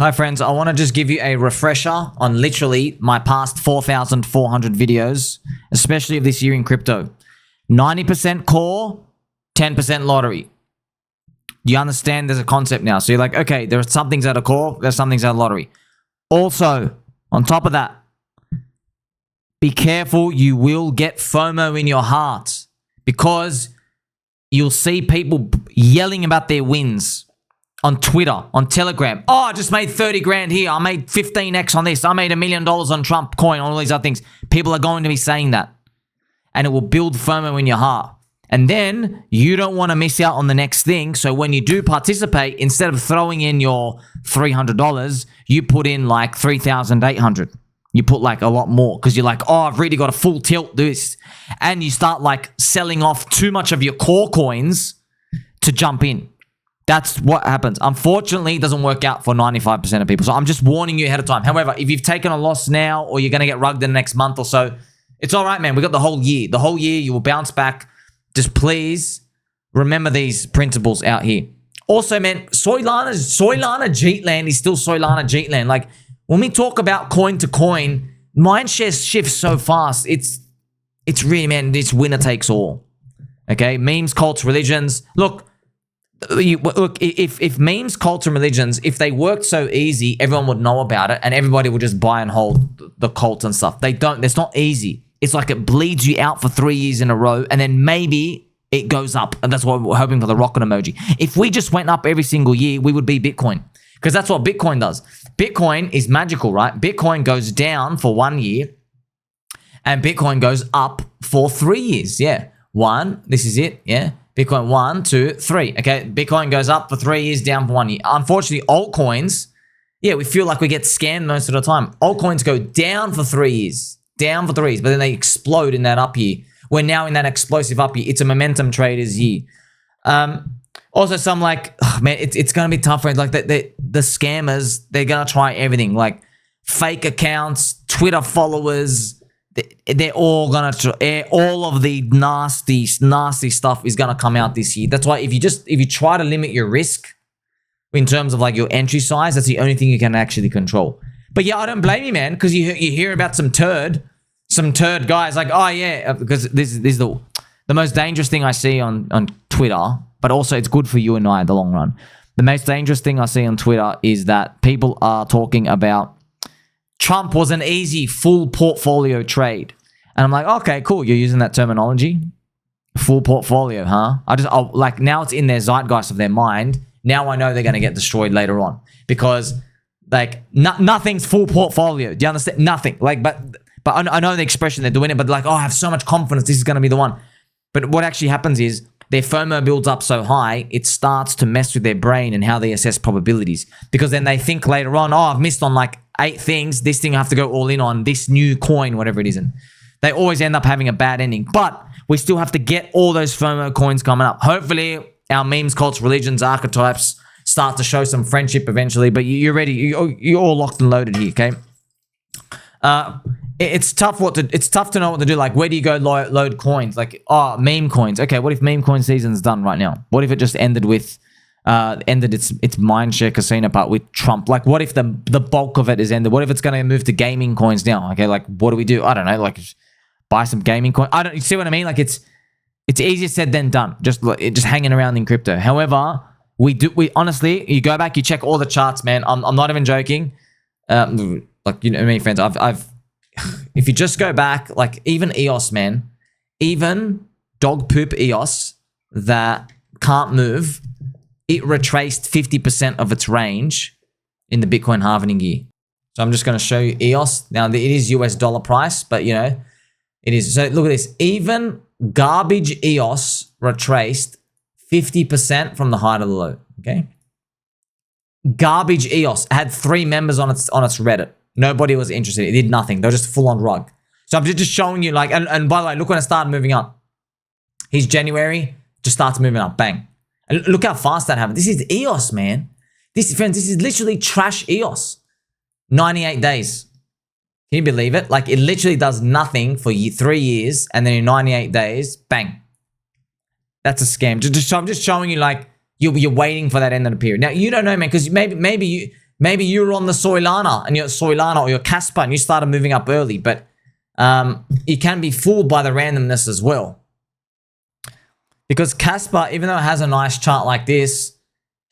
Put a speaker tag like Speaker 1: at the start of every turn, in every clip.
Speaker 1: Hi friends, I want to just give you a refresher on literally my past 4,400 videos, especially of this year in crypto. 90% core, 10% lottery. You understand there's a concept now. So you're like, okay, there are some things that are core, there's some things that are lottery. Also, on top of that, be careful, you will get FOMO in your heart because you'll see people yelling about their wins on Twitter, on Telegram. Oh, I just made 30 grand here. I made 15x on this. I made $1 million on Trump coin, on all these other things. People are going to be saying that. And it will build FOMO in your heart. And then you don't want to miss out on the next thing. So when you do participate, instead of throwing in your $300, you put in like 3,800. You put like a lot more because you're like, oh, I've really got a full tilt this. And you start like selling off too much of your core coins to jump in. That's what happens. Unfortunately, it doesn't work out for 95% of people. So I'm just warning you ahead of time. However, if you've taken a loss now or you're going to get rugged in the next month or so, it's all right, man. We got the whole year. The whole year, you will bounce back. Just please remember these principles out here. Also, man, Solana Jeetland is still Solana Jeetland. Like, when we talk about coin to coin, Mindshare shifts so fast. It's really, man, it's winner takes all. Okay? Memes, cults, religions. Look, if memes, cults, and religions, if they worked so easy, everyone would know about it and everybody would just buy and hold the cults and stuff. They don't. It's not easy. It's like it bleeds you out for 3 years in a row and then maybe it goes up. And that's why we're hoping for the rocket emoji. If we just went up every single year, we would be Bitcoin because that's what Bitcoin does. Bitcoin is magical, right? Bitcoin goes down for 1 year and Bitcoin goes up for 3 years. Yeah. One, this is it. Yeah. Bitcoin 1, 2, 3. Okay, Bitcoin goes up for 3 years, down for 1 year. Unfortunately, altcoins, yeah, we feel like we get scammed most of the time. Altcoins go down for 3 years, but then they explode in that up year. We're now in that explosive up year. It's a momentum trader's year. Also, some like, oh, man, it's going to be tough, friends. Like the scammers, they're going to try everything, like fake accounts, Twitter followers. They're all gonna all of the nasty stuff is gonna come out this year. That's why if you try to limit your risk in terms of like your entry size, that's the only thing you can actually control. But yeah, I don't blame you, man, because you hear about some turd guys like, oh yeah, because this is the most dangerous thing I see on Twitter, but also it's good for you and I in the long run. The most dangerous thing I see on Twitter is that people are talking about Trump was an easy full portfolio trade. And I'm like, okay, cool. You're using that terminology. Full portfolio, huh? Like now it's in their zeitgeist of their mind. Now I know they're going to get destroyed later on because like nothing's full portfolio. Do you understand? Nothing. Like, but I know the expression they're doing it, but like, oh, I have so much confidence. This is going to be the one. But what actually happens is their FOMO builds up so high, it starts to mess with their brain and how they assess probabilities. Because then they think later on, oh, I've missed on like 8 things. This thing I have to go all in on, this new coin, whatever it is. And they always end up having a bad ending. But we still have to get all those FOMO coins coming up. Hopefully, our memes, cults, religions, archetypes start to show some friendship eventually. But you're ready. You're all locked and loaded here, okay? It's tough to know what to do. Like, where do you go load coins? Like, oh, meme coins. Okay, what if meme coin season's done right now? What if it just ended with its Mindshare casino part with Trump? Like, what if the bulk of it is ended? What if it's going to move to gaming coins now? Okay, like, what do we do? I don't know. Like, just buy some gaming coin. You see what I mean? Like, it's easier said than done. Just hanging around in crypto. However, we honestly, you go back, you check all the charts, man. I'm not even joking. Like, you know, many friends, I've if you just go back, like even EOS, man, even dog poop EOS that can't move, it retraced 50% of its range in the Bitcoin halving year. So I'm just going to show you EOS. Now, it is US dollar price, but you know, it is. So look at this. Even garbage EOS retraced 50% from the high to the low, okay? Garbage EOS had 3 members on its Reddit. Nobody was interested. It did nothing. They were just full on rug. So I'm just showing you like, and by the way, look when it started moving up. Here's January, just starts moving up. Bang. And look how fast that happened. This is EOS, man. Friends, this is literally trash EOS. 98 days. Can you believe it? Like, it literally does nothing for 3 years, and then in 98 days, bang. That's a scam. I'm just showing you like, you're waiting for that end of the period. Now, you don't know, man, because maybe Maybe you were on the Solana and you're Solana or your Casper and you started moving up early, but you can be fooled by the randomness as well. Because Casper, even though it has a nice chart like this,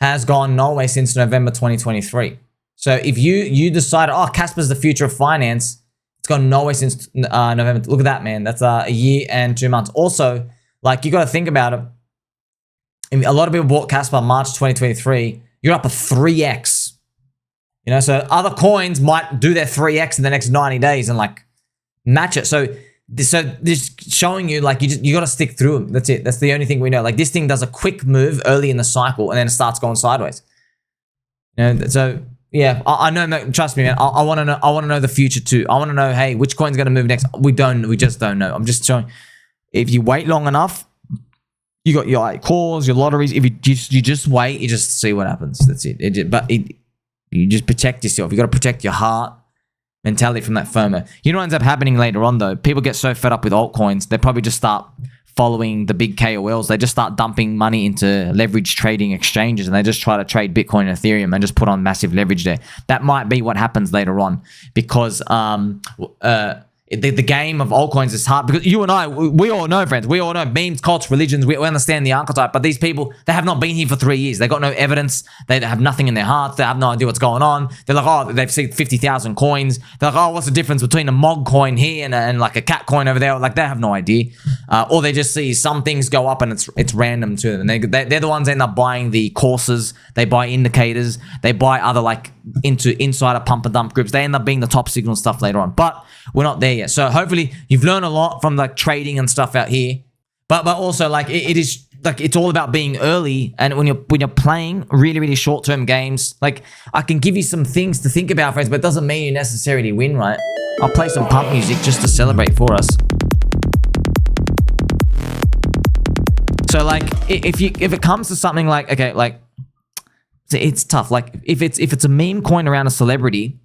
Speaker 1: has gone nowhere since November 2023. So if you decided, oh, Casper's the future of finance, it's gone nowhere since November. Look at that, man. That's a year and 2 months. Also, like, you got to think about it. A lot of people bought Casper March 2023. You're up a 3x. You know, so other coins might do their 3x in the next 90 days and like match it. So this showing you, like, you got to stick through them. That's it. That's the only thing we know. Like, this thing does a quick move early in the cycle and then it starts going sideways. You know, so yeah, I know. Trust me, man. I want to know. I want to know the future too. I want to know, hey, which coin's going to move next? We just don't know. I'm just showing. If you wait long enough, you got your like, calls, your lotteries. If you just wait, you just see what happens. That's it. You just protect yourself. You got to protect your heart mentality from that FOMO. You know what ends up happening later on though? People get so fed up with altcoins, they probably just start following the big KOLs. They just start dumping money into leverage trading exchanges and they just try to trade Bitcoin and Ethereum and just put on massive leverage there. That might be what happens later on because the game of altcoins is hard because you and I, we all know, friends, we all know memes, cults, religions, we understand the archetype, but these people, they have not been here for 3 years. They got no evidence. They have nothing in their hearts. They have no idea what's going on. They're like, oh, they've seen 50,000 coins. They're like, oh, what's the difference between a MOG coin here and like a cat coin over there? Like, they have no idea. Or they just see some things go up and it's random to them. And they're the ones that end up buying the courses. They buy indicators. They buy other like insider pump and dump groups. They end up being the top signal stuff later on. But we're not there yet. So hopefully you've learned a lot from like trading and stuff out here. But also like it is like it's all about being early. And when you're playing really, really short-term games, like I can give you some things to think about, friends, but it doesn't mean you necessarily win, right? I'll play some pump music just to celebrate for us. So like if it comes to something like, okay, like it's tough. Like if it's a meme coin around a celebrity,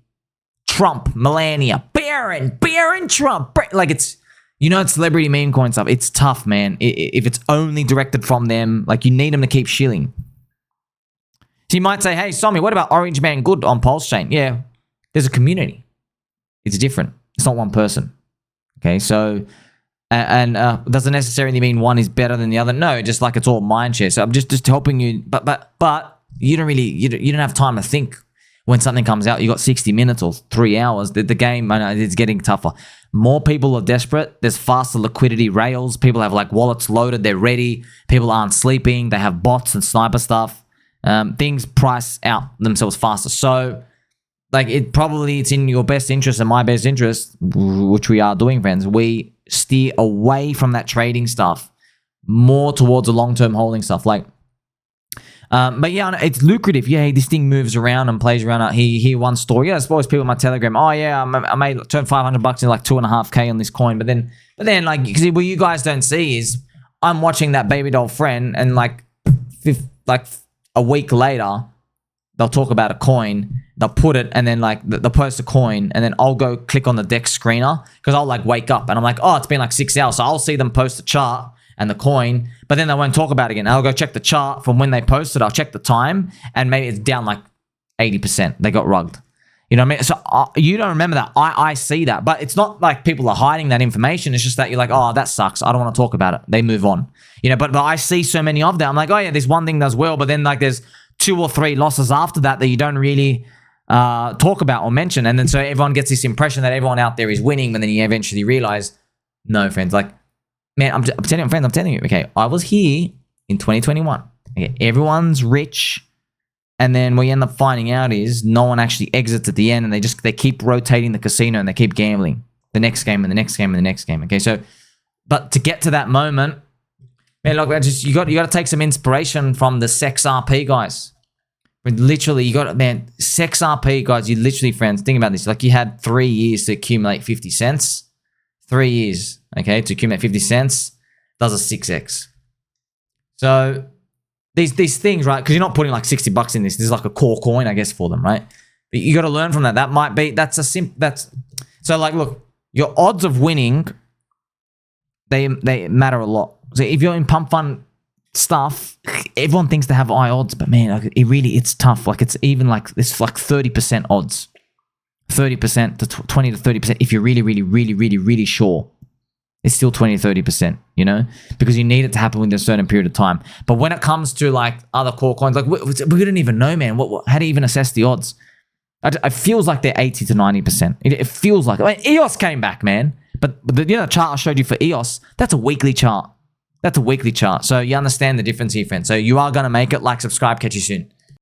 Speaker 1: Trump, Melania, Barron Trump, like it's, you know, it's celebrity meme coin stuff. It's tough, man. If it's only directed from them, like you need them to keep shilling. So you might say, hey, Somi, what about Orange Man Good on Pulse Chain? Yeah, there's a community. It's different. It's not one person. Okay, so and doesn't necessarily mean one is better than the other. No, just like it's all Mindshare. So I'm just helping you, but you don't have time to think. When something comes out, you got 60 minutes or 3 hours. The game, I know, it's getting tougher. More people are desperate. There's faster liquidity rails. People have like wallets loaded. They're ready. People aren't sleeping. They have bots and sniper stuff. Things price out themselves faster. So like it's in your best interest and my best interest, which we are doing, friends. We steer away from that trading stuff more towards the long-term holding stuff. Like, but yeah, it's lucrative. Yeah, this thing moves around and plays around. He hear one story. Yeah, I suppose people in my Telegram. Oh yeah, I made turn $500 into like 2.5K on this coin. But then like, because what you guys don't see is I'm watching that baby doll friend, and like a week later, they'll talk about a coin. They'll put it, and then like they'll post a coin, and then I'll go click on the DEX screener because I'll like wake up and I'm like, oh, it's been like 6 hours. So I'll see them post a chart and the coin, but then they won't talk about it again. I'll go check the chart from when they posted. I'll check the time, and maybe it's down like 80%. They got rugged. You know what I mean? So you don't remember that. I see that, but it's not like people are hiding that information. It's just that you're like, oh, that sucks. I don't want to talk about it. They move on. You know, but I see so many of them. I'm like, oh yeah, this one thing does well, but then like there's 2 or 3 losses after that you don't really talk about or mention. And then so everyone gets this impression that everyone out there is winning, but then you eventually realize, no, friends, like, man, I'm telling you, friends, I'm telling you, okay, I was here in 2021. Okay, everyone's rich, and then what you end up finding out is no one actually exits at the end, and they keep rotating the casino and they keep gambling the next game and the next game and the next game. Okay, so, but to get to that moment, man, look, you got to take some inspiration from the Sex RP guys. Literally, you got, man, Sex RP guys. You literally, friends, think about this. Like, you had 3 years to accumulate 50 cents. 3 years, okay, to accumulate 50 cents does a 6x. So these things, right? Because you're not putting like $60 in this. This is like a core coin, I guess, for them, right? But you got to learn from that. That might be so like, look, your odds of winning, they matter a lot. So if you're in pump fund stuff, everyone thinks they have high odds, but man, like, it's tough. Like it's even like it's like 30% odds, 30% to 20 to 30%. If you're really sure, it's still 20 to 30%, you know, because you need it to happen within a certain period of time. But when it comes to like other core coins, like we don't even know, man. How do you even assess the odds? It feels like they're 80 to 90%. It feels like, I mean, EOS came back, man. But the chart I showed you for EOS, that's a weekly chart. That's a weekly chart. So you understand the difference here, friends. So you are going to make it. Like, subscribe. Catch you soon.